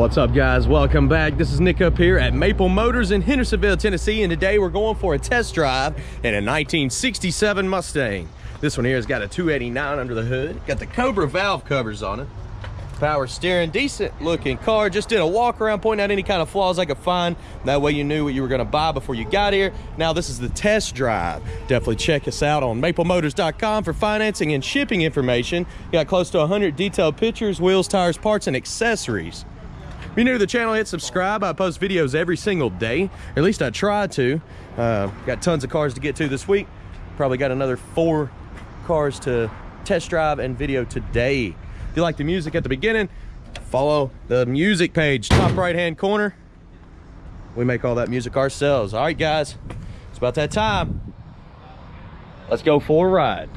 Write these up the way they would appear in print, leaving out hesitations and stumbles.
What's up, guys? Welcome back. This is Nick up here at Maple Motors in Hendersonville, Tennessee, and today we're going for a test drive in a 1967 Mustang. This one here has got a 289 under the hood, got the Cobra valve covers on it, power steering, decent looking car. Just did a walk around pointing out any kind of flaws I could find. That way you knew what you were going to buy before you got here. Now this is the test drive. Definitely check us out on maplemotors.com for financing and shipping information. Got close to 100 detailed pictures, wheels, tires, parts, and accessories. If you're new to the channel, hit subscribe. I post videos every single day, or at least I try to. Got tons of cars to get to this week. Probably got another 4 cars to test drive and video today. If you like the music at the beginning, follow the music page, top right hand corner. We make all that music ourselves. All right, guys, it's about that time. Let's go for a ride.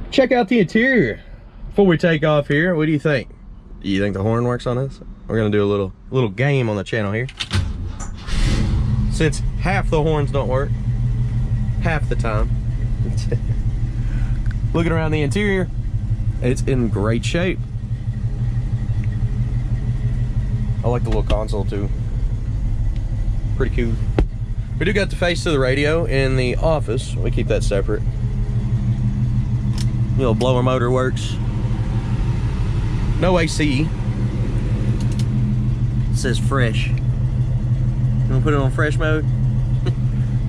Check out the interior before we take off here. What do you think? Do you think the horn works on this? We're gonna do a little game on the channel here. Since half the horns don't work, half the time. Looking around the interior, it's in great shape. I like the little console too. Pretty cool. We do got the face to the radio in the office. We keep that separate. Little blower motor works. No AC. It says fresh. You wanna put it on fresh mode? A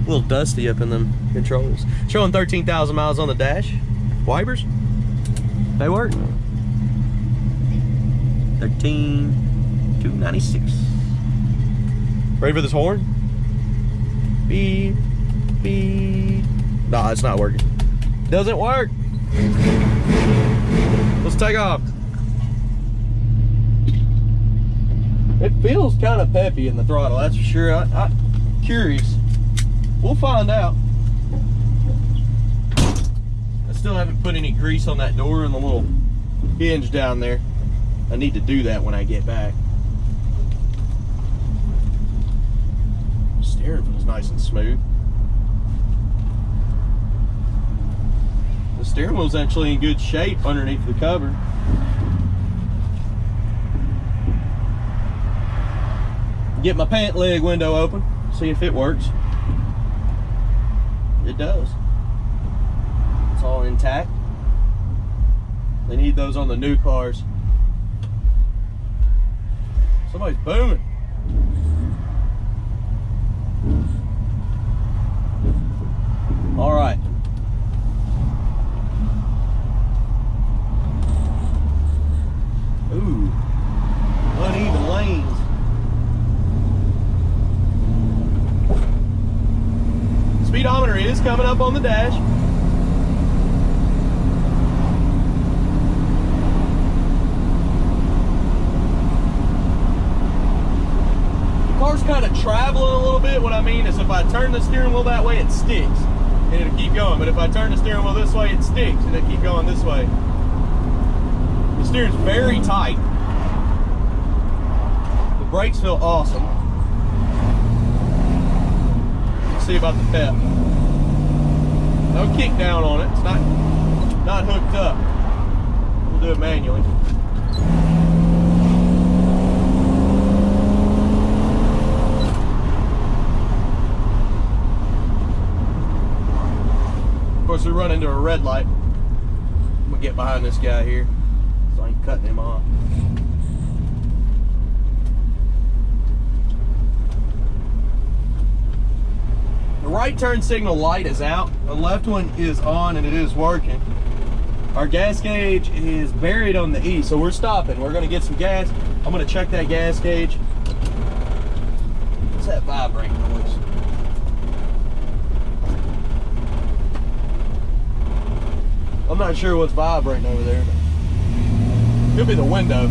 little dusty up in them controls. Showing 13,000 miles on the dash. Wipers, they work. 13,296. Ready for this horn? Beep, beep. Nah, it's not working. Doesn't work. Let's take off. It feels kind of peppy in the throttle, that's for sure. I'm curious. We'll find out. I still haven't put any grease on that door and the little hinge down there. I need to do that when I get back. The steering feels nice and smooth. The steering wheel's actually in good shape underneath the cover. Get my pant leg window open, see if it works. It does. It's all intact. They need those on the new cars. Somebody's booming. All right. Ooh, uneven lanes. Speedometer is coming up on the dash. The car's kind of traveling a little bit. What I mean is if I turn the steering wheel that way, it sticks and it'll keep going. But if I turn the steering wheel this way, it sticks and it'll keep going this way. The steering's very tight. The brakes feel awesome. Let's see about the pep. No kick down on it. It's not hooked up. We'll do it manually. Of course, we run into a red light. I'm gonna get behind this guy here. So I ain't cutting him off. The right turn signal light is out. The left one is on and it is working. Our gas gauge is buried on the E, so we're stopping. We're gonna get some gas. I'm gonna check that gas gauge. What's that vibrating noise? I'm not sure what's vibrating over there. Could be the window.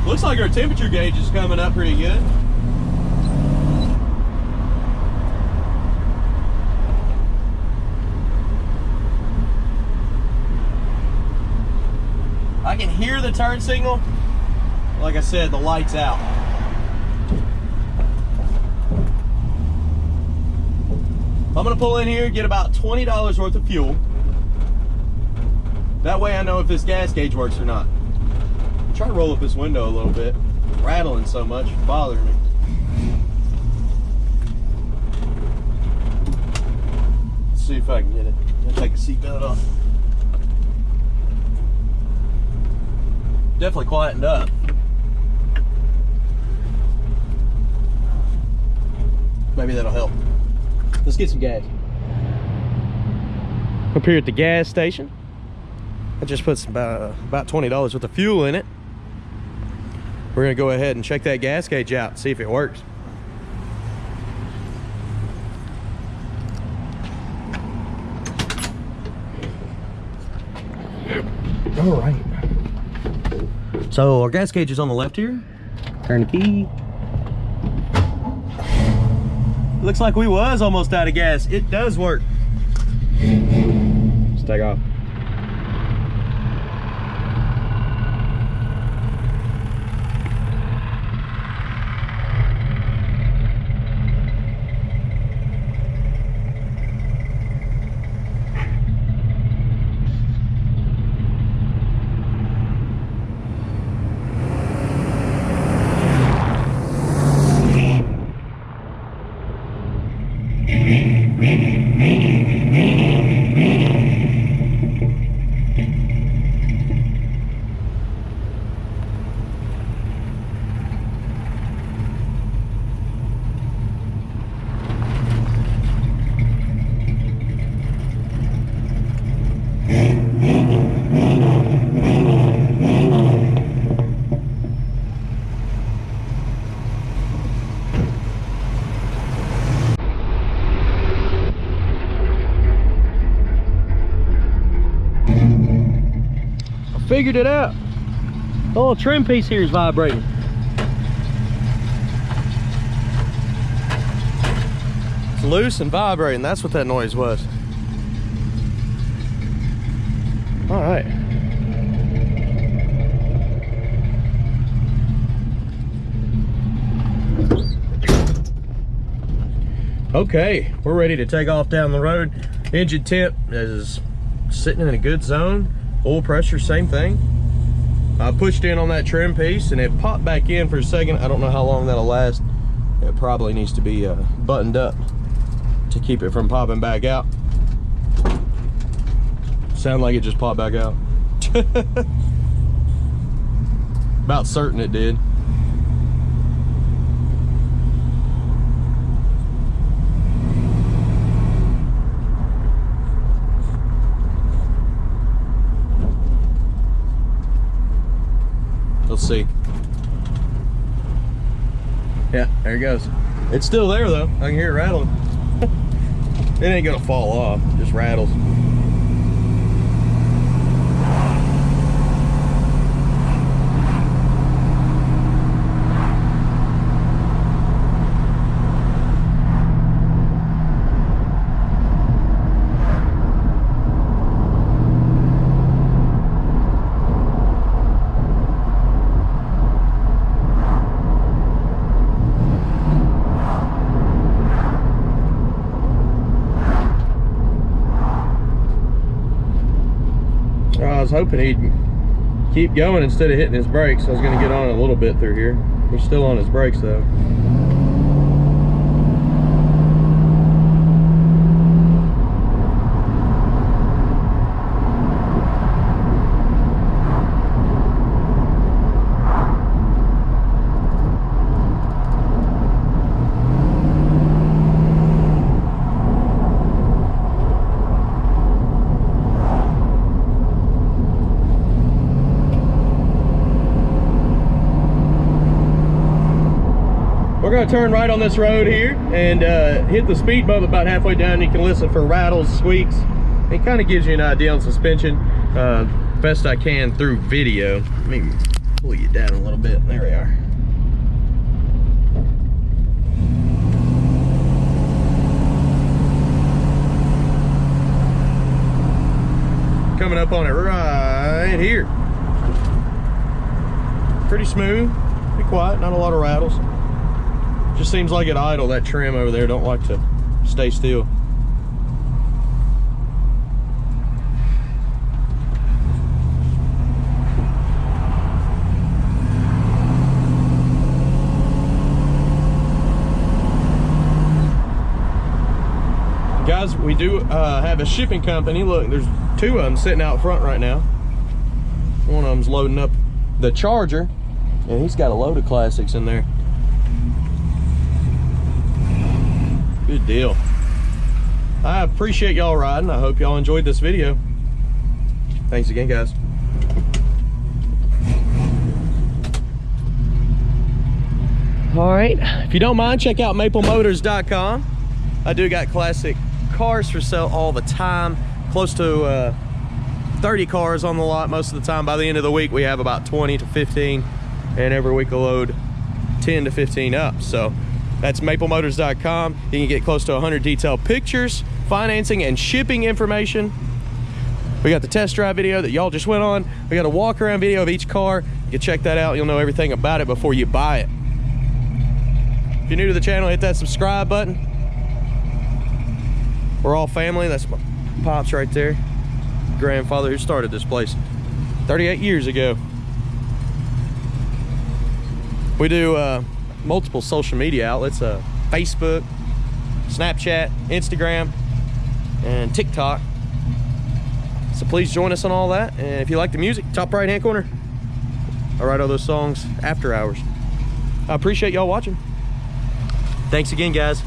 Looks like our temperature gauge is coming up pretty good. I can hear the turn signal. Like I said, the light's out. I'm gonna pull in here, get about $20 worth of fuel. That way I know if this gas gauge works or not. I'm trying to roll up this window a little bit. Rattling so much, it's bothering me. Let's see if I can get it. I'll take a seatbelt off. Definitely quietened up. Maybe that'll help. Let's get some gas. Up here at the gas station, I just put some, about $20 worth of fuel in it. We're gonna go ahead and check that gas gauge out and see if it works. All right. So our gas gauge is on the left here. Turn the key. Looks like we was almost out of gas. It does work. Let's take off. Figured it out. The little trim piece here is vibrating. It's loose and vibrating. That's what that noise was. All right. Okay, we're ready to take off down the road. Engine temp is sitting in a good zone. Oil pressure, same thing. I pushed in on that trim piece and it popped back in for a second. I don't know how long that'll last. It probably needs to be buttoned up to keep it from popping back out. Sound like it just popped back out. About certain it did. Let's see. Yeah, there it goes. It's still there though. I can hear it rattling. It ain't gonna fall off, it just rattles. I was hoping he'd keep going instead of hitting his brakes. I was going to get on a little bit through here. He's still on his brakes though. We're going to turn right on this road here and hit the speed bump about halfway down. You can listen for rattles, squeaks. It kind of gives you an idea on suspension best I can through video. Let me pull you down a little bit. There we are. Coming up on it right here. Pretty smooth, pretty quiet, not a lot of rattles. Just seems like it idle. That trim over there don't like to stay still. do have a shipping company. Look, there's 2 of them sitting out front right now. One of them's loading up the Charger, and he's got a load of classics in there. Good deal. I appreciate y'all riding. I hope y'all enjoyed this video. Thanks again, guys. All right, if you don't mind, check out maplemotors.com. I do got classic cars for sale all the time. Close to 30 cars on the lot most of the time. By the end of the week, we have about 20 to 15, and every week we'll load 10 to 15 up. So that's maplemotors.com. You can get close to 100 detailed pictures, financing, and shipping information. We got the test drive video that y'all just went on. We got a walk around video of each car. You can check that out. You'll know everything about it before you buy it. If you're new to the channel, hit that subscribe button. We're all family. That's my pops right there. Grandfather who started this place 38 years ago. We do multiple social media outlets, Facebook, Snapchat, Instagram, and TikTok. So please join us on all that. And if you like the music, top right hand corner, I write all those songs after hours. I appreciate y'all watching. Thanks again, guys.